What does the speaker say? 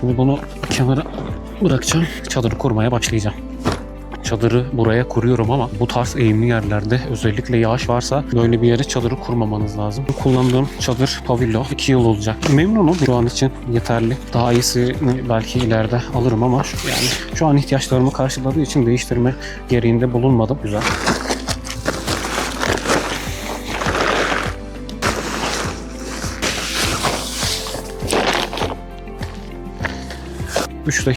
Şimdi bunu kenara bırakacağım. Çadırı kurmaya başlayacağım. Çadırı buraya kuruyorum ama bu tarz eğimli yerlerde özellikle yağış varsa böyle bir yere çadırı kurmamanız lazım. Kullandığım çadır Pavillo 2 yıl olacak. Memnunum. Şu an için yeterli. Daha iyisini belki ileride alırım ama yani şu an ihtiyaçlarımı karşıladığı için değiştirme gereğinde bulunmadım. Güzel.